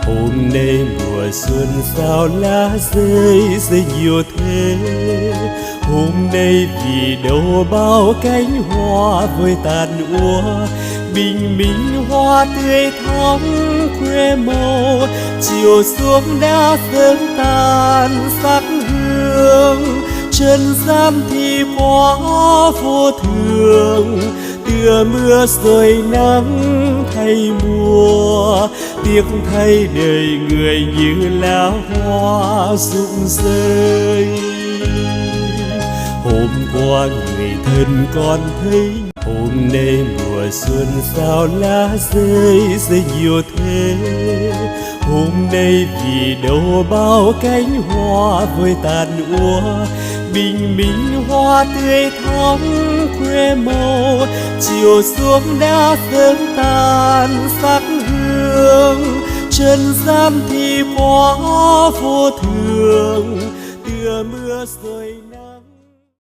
Hôm nay mùa xuân sao lá rơi rơi nhiều thế. Hôm nay vì đâu bao cánh hoa vơi tàn úa. Bình minh hoa tươi thắm quê màu, chiều xuống đã sớm tàn sắc hương. Trần gian thì quá vô thường, tựa mưa rồi nắng thay mùa. Tiếc thay đời người như lá hoa rụng rơi. Hôm qua người thân còn thấy, hôm nay mùa xuân sao lá rơi rơi nhiều thế. Hôm nay vì đâu bao cánh hoa vơi tàn úa. Bình minh hoa tươi thắm quê màu, chiều xuống đã sớm tàn sắc hương. Trần gian thì quá vô thường, tựa mưa rồi